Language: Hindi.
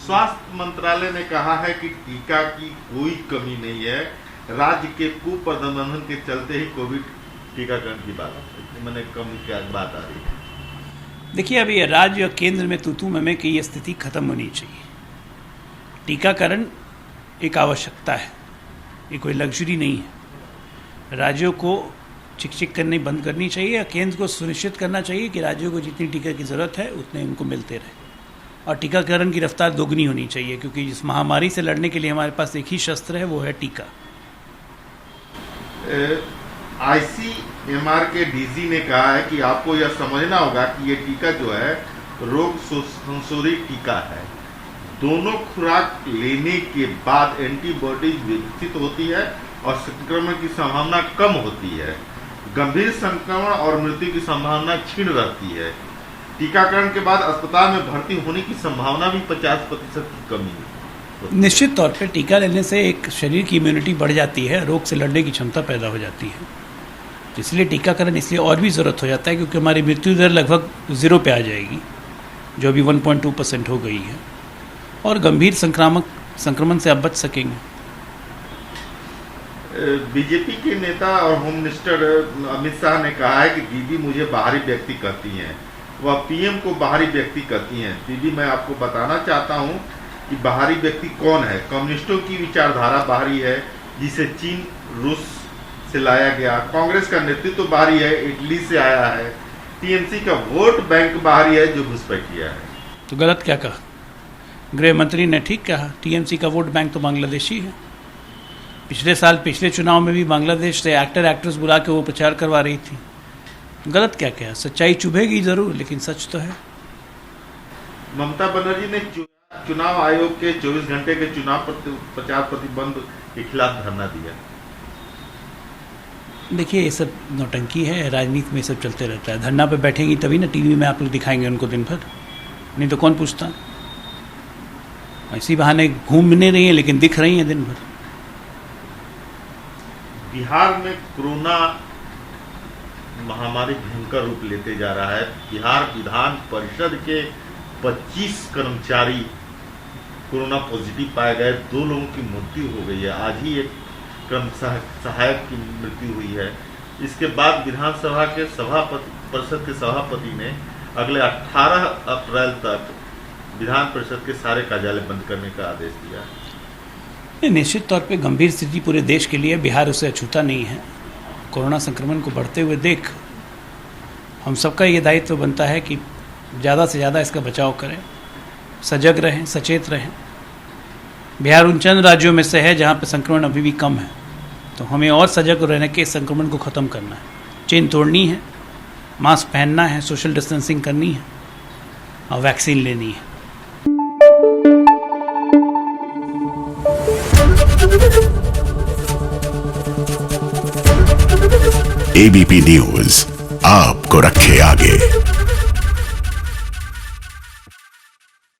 स्वास्थ्य मंत्रालय ने कहा है कि टीका की कोई कमी नहीं है। राज्य के कुप्रबंधन के चलते ही कोविड टीकाकरण की बात आ रही है। देखिए, अभी राज्य और केंद्र में तू मैं की ये स्थिति खत्म होनी चाहिए। टीकाकरण एक आवश्यकता है, ये कोई लग्जरी नहीं है। राज्यों को चिक करनी बंद करनी चाहिए और केंद्र को सुनिश्चित करना चाहिए कि राज्यों को जितनी टीका की ज़रूरत है उतने उनको मिलते रहे। और टीकाकरण की रफ्तार दोगुनी होनी चाहिए, क्योंकि इस महामारी से लड़ने के लिए हमारे पास एक ही शस्त्र है, वो है टीका। ICMR के डीजी ने कहा है कि आपको यह समझना होगा कि ये टीका जो है रोग संशोधित टीका है। दोनों खुराक लेने के बाद एंटीबॉडीज विकसित होती है और संक्रमण की संभावना कम होती है। गंभीर संक्रमण और मृत्यु की संभावना क्षीण रहती है। टीकाकरण के बाद अस्पताल में भर्ती होने की संभावना भी 50% की कमी। निश्चित तौर पे टीका लेने से एक शरीर की इम्यूनिटी बढ़ जाती है, रोग से लड़ने की क्षमता पैदा हो जाती है। इसलिए टीकाकरण इसलिए और भी ज़रूरत हो जाता है, क्योंकि हमारी मृत्यु दर लगभग 0 पे आ जाएगी, जो अभी 1.2% हो गई है, और गंभीर संक्रमण से आप बच सकेंगे। बीजेपी के नेता और होम मिनिस्टर अमित शाह ने कहा है कि दीदी मुझे बाहरी व्यक्ति कहती हैं, वह पीएम को बाहरी व्यक्ति कहती हैं। दीदी, मैं आपको बताना चाहता हूं कि बाहरी व्यक्ति कौन है। कम्युनिस्टों की विचारधारा बाहरी है, जिसे चीन रूस से लाया गया। कांग्रेस का नेतृत्व तो बाहरी है, इटली से आया है। टीएमसी का वोट बैंक बाहरी है, जो घुसपैठिया है। तो गलत क्या कहा? गृह मंत्री ने ठीक कहा, टीएमसी का वोट बैंक तो बांग्लादेशी है। पिछले साल पिछले चुनाव में भी बांग्लादेश से एक्टर एक्ट्रेस बुला के वो प्रचार करवा रही थी। गलत क्या कहा? सच्चाई चुभेगी जरूर, लेकिन सच तो है। ममता बनर्जी ने चुनाव आयोग के 24 घंटे के चुनाव प्रचार प्रतिबंध के खिलाफ धरना दिया। देखिए, ये सब नौटंकी है, राजनीति में सब चलते रहता है। धरना पे बैठेंगी तभी ना टीवी में आप लोग दिखाएंगे उनको दिन भर, नहीं तो कौन पूछता। इसी बहाने घूमने रही है, लेकिन दिख रही हैं दिन भर। बिहार में कोरोना महामारी भयंकर रूप लेते जा रहा है। बिहार विधान परिषद के 25 कर्मचारी कोरोना पॉजिटिव पाए गए। 2 लोगों की मृत्यु हो गई है। आज ही एक कर्म सहायक की मृत्यु हुई है। इसके बाद विधानसभा के परिषद के सभापति ने अगले 18 अप्रैल तक विधान परिषद के सारे कार्यालय बंद करने का आदेश दिया है। निश्चित तौर पे गंभीर स्थिति पूरे देश के लिए, बिहार उसे अछूता नहीं है। कोरोना संक्रमण को बढ़ते हुए देख हम सबका ये दायित्व बनता है कि ज़्यादा से ज़्यादा इसका बचाव करें, सजग रहें, सचेत रहें। बिहार उन चंद राज्यों में से है जहाँ पे संक्रमण अभी भी कम है, तो हमें और सजग रहने के संक्रमण को ख़त्म करना है। चेन तोड़नी है, मास्क पहनना है, सोशल डिस्टेंसिंग करनी है और वैक्सीन लेनी है। एबीपी न्यूज आपको रखे आगे।